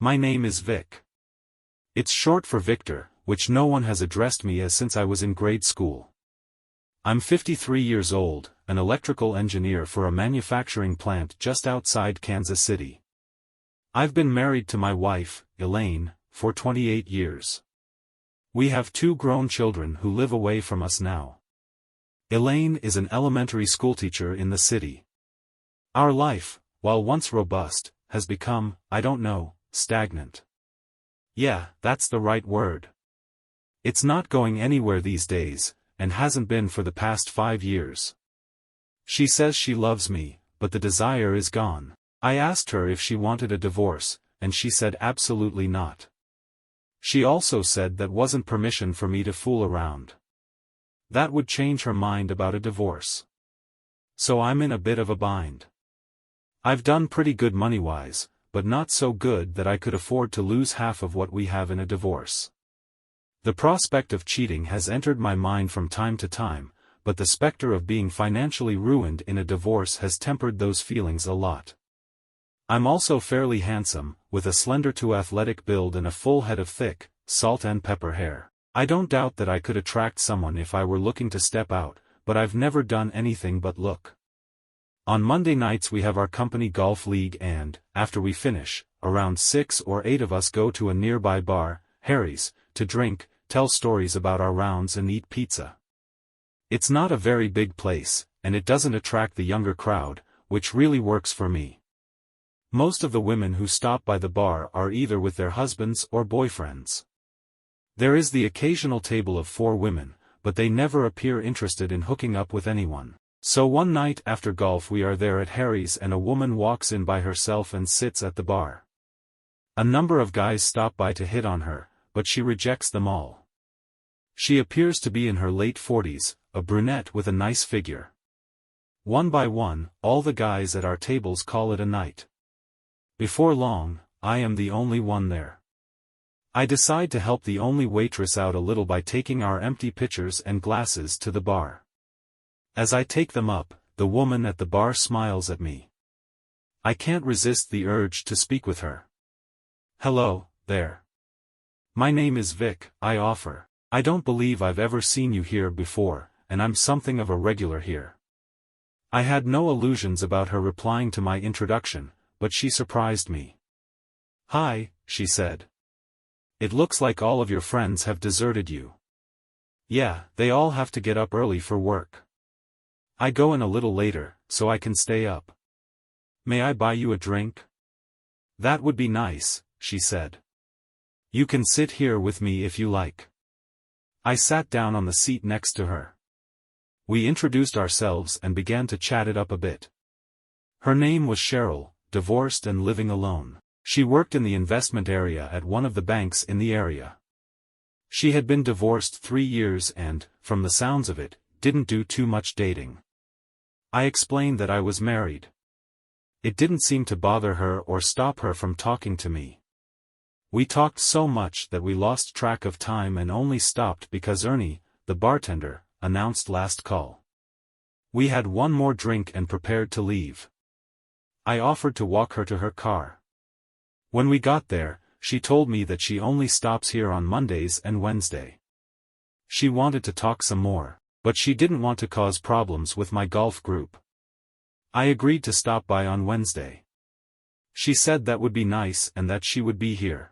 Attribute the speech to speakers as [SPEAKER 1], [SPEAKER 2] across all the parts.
[SPEAKER 1] My name is Vic. It's short for Victor, which no one has addressed me as since I was in grade school. I'm 53 years old, an electrical engineer for a manufacturing plant just outside Kansas City. I've been married to my wife, Elaine, for 28 years. We have 2 grown children who live away from us now. Elaine is an elementary schoolteacher in the city. Our life, while once robust, has become, I don't know, stagnant. Yeah, that's the right word. It's not going anywhere these days, and hasn't been for the past 5 years. She says she loves me, but the desire is gone. I asked her if she wanted a divorce, and she said absolutely not. She also said that wasn't permission for me to fool around. That would change her mind about a divorce. So I'm in a bit of a bind. I've done pretty good money-wise, but not so good that I could afford to lose half of what we have in a divorce. The prospect of cheating has entered my mind from time to time, but the specter of being financially ruined in a divorce has tempered those feelings a lot. I'm also fairly handsome, with a slender to athletic build and a full head of thick, salt and pepper hair. I don't doubt that I could attract someone if I were looking to step out, but I've never done anything but look. On Monday nights we have our company golf league and, after we finish, around 6 or 8 of us go to a nearby bar, Harry's, to drink, tell stories about our rounds and eat pizza. It's not a very big place, and it doesn't attract the younger crowd, which really works for me. Most of the women who stop by the bar are either with their husbands or boyfriends. There is the occasional table of 4 women, but they never appear interested in hooking up with anyone. So one night after golf we are there at Harry's and a woman walks in by herself and sits at the bar. A number of guys stop by to hit on her, but she rejects them all. She appears to be in her late 40s, a brunette with a nice figure. One by one, all the guys at our tables call it a night. Before long, I am the only one there. I decide to help the only waitress out a little by taking our empty pitchers and glasses to the bar. As I take them up, the woman at the bar smiles at me. I can't resist the urge to speak with her. Hello, there. My name is Vic, I offer. I don't believe I've ever seen you here before, and I'm something of a regular here. I had no illusions about her replying to my introduction, but she surprised me. Hi, she said. It looks like all of your friends have deserted you. Yeah, they all have to get up early for work. I go in a little later, so I can stay up. May I buy you a drink? That would be nice, she said. You can sit here with me if you like. I sat down on the seat next to her. We introduced ourselves and began to chat it up a bit. Her name was Cheryl, divorced and living alone. She worked in the investment area at one of the banks in the area. She had been divorced 3 years and, from the sounds of it, didn't do too much dating. I explained that I was married. It didn't seem to bother her or stop her from talking to me. We talked so much that we lost track of time and only stopped because Ernie, the bartender, announced last call. We had one more drink and prepared to leave. I offered to walk her to her car. When we got there, she told me that she only stops here on Mondays and Wednesday. She wanted to talk some more, but she didn't want to cause problems with my golf group. I agreed to stop by on Wednesday. She said that would be nice and that she would be here.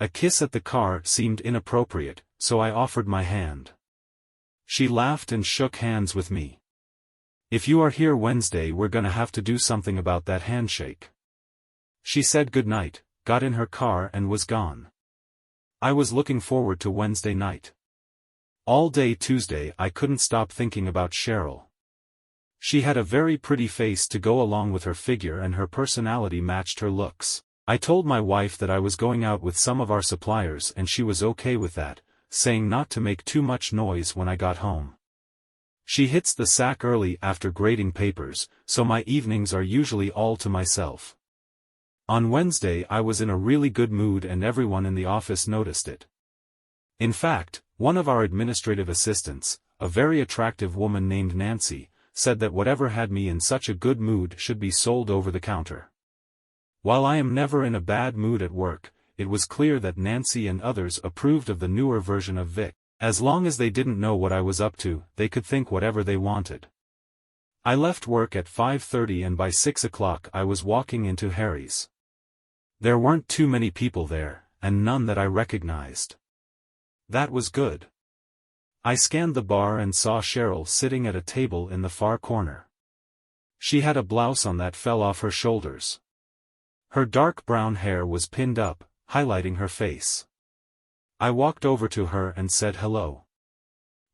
[SPEAKER 1] A kiss at the car seemed inappropriate, so I offered my hand. She laughed and shook hands with me. If you are here Wednesday, we're gonna have to do something about that handshake. She said goodnight, got in her car and was gone. I was looking forward to Wednesday night. All day Tuesday I couldn't stop thinking about Cheryl. She had a very pretty face to go along with her figure and her personality matched her looks. I told my wife that I was going out with some of our suppliers and she was okay with that, saying not to make too much noise when I got home. She hits the sack early after grading papers, so my evenings are usually all to myself. On Wednesday I was in a really good mood and everyone in the office noticed it. In fact, one of our administrative assistants, a very attractive woman named Nancy, said that whatever had me in such a good mood should be sold over the counter. While I am never in a bad mood at work, it was clear that Nancy and others approved of the newer version of Vic. As long as they didn't know what I was up to, they could think whatever they wanted. I left work at 5:30 and by 6 o'clock I was walking into Harry's. There weren't too many people there, and none that I recognized. That was good. I scanned the bar and saw Cheryl sitting at a table in the far corner. She had a blouse on that fell off her shoulders. Her dark brown hair was pinned up, highlighting her face. I walked over to her and said hello.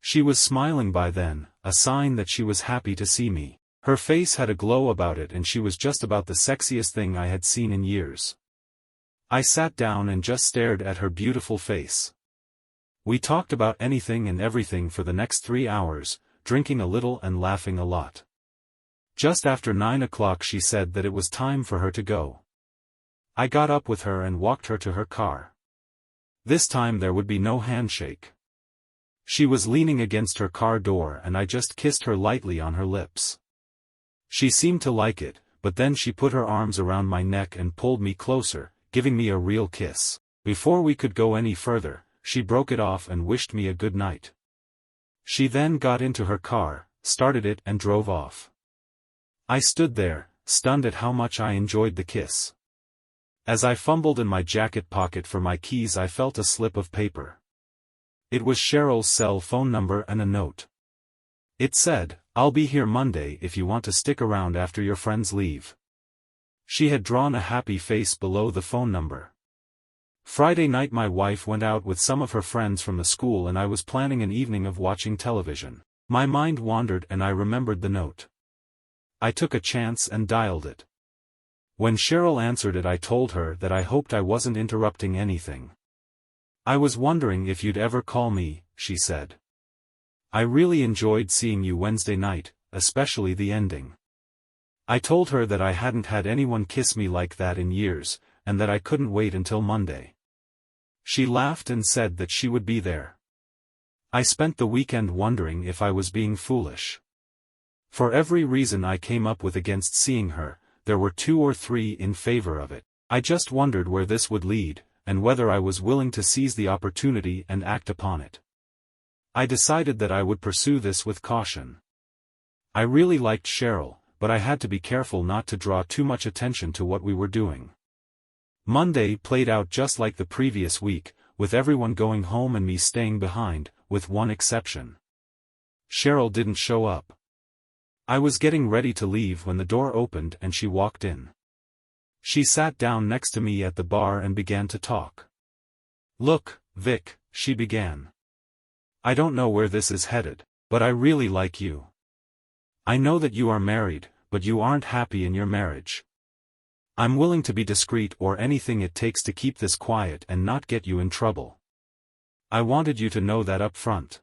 [SPEAKER 1] She was smiling by then, a sign that she was happy to see me. Her face had a glow about it and she was just about the sexiest thing I had seen in years. I sat down and just stared at her beautiful face. We talked about anything and everything for the next 3 hours, drinking a little and laughing a lot. Just after 9 o'clock she said that it was time for her to go. I got up with her and walked her to her car. This time there would be no handshake. She was leaning against her car door and I just kissed her lightly on her lips. She seemed to like it, but then she put her arms around my neck and pulled me closer, giving me a real kiss. Before we could go any further, she broke it off and wished me a good night. She then got into her car, started it and drove off. I stood there, stunned at how much I enjoyed the kiss. As I fumbled in my jacket pocket for my keys I felt a slip of paper. It was Cheryl's cell phone number and a note. It said, "I'll be here Monday if you want to stick around after your friends leave." She had drawn a happy face below the phone number. Friday night my wife went out with some of her friends from the school and I was planning an evening of watching television. My mind wandered and I remembered the note. I took a chance and dialed it. When Cheryl answered it I told her that I hoped I wasn't interrupting anything. "I was wondering if you'd ever call me," she said. "I really enjoyed seeing you Wednesday night, especially the ending." I told her that I hadn't had anyone kiss me like that in years, and that I couldn't wait until Monday. She laughed and said that she would be there. I spent the weekend wondering if I was being foolish. For every reason I came up with against seeing her, there were 2 or 3 in favor of it. I just wondered where this would lead, and whether I was willing to seize the opportunity and act upon it. I decided that I would pursue this with caution. I really liked Cheryl, but I had to be careful not to draw too much attention to what we were doing. Monday played out just like the previous week, with everyone going home and me staying behind, with one exception. Cheryl didn't show up. I was getting ready to leave when the door opened and she walked in. She sat down next to me at the bar and began to talk. "Look, Vic," she began. "I don't know where this is headed, but I really like you. I know that you are married, but you aren't happy in your marriage. I'm willing to be discreet or anything it takes to keep this quiet and not get you in trouble. I wanted you to know that up front.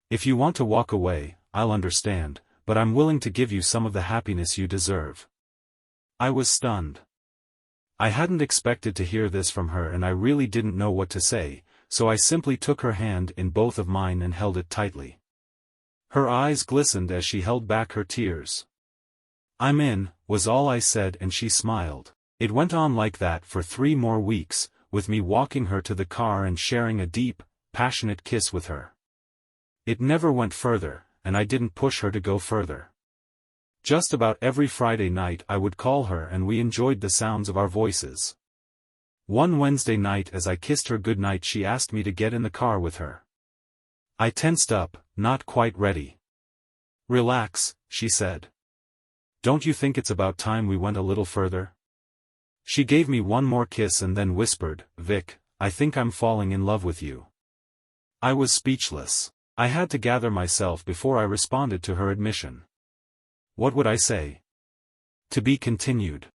[SPEAKER 1] If you want to walk away, I'll understand, but I'm willing to give you some of the happiness you deserve." I was stunned. I hadn't expected to hear this from her and I really didn't know what to say, so I simply took her hand in both of mine and held it tightly. Her eyes glistened as she held back her tears. "I'm in," was all I said and she smiled. It went on like that for 3 more weeks, with me walking her to the car and sharing a deep, passionate kiss with her. It never went further, and I didn't push her to go further. Just about every Friday night I would call her and we enjoyed the sounds of our voices. One Wednesday night as I kissed her goodnight she asked me to get in the car with her. I tensed up, not quite ready. "Relax," she said. "Don't you think it's about time we went a little further?" She gave me one more kiss and then whispered, "Vic, I think I'm falling in love with you." I was speechless. I had to gather myself before I responded to her admission. What would I say? To be continued.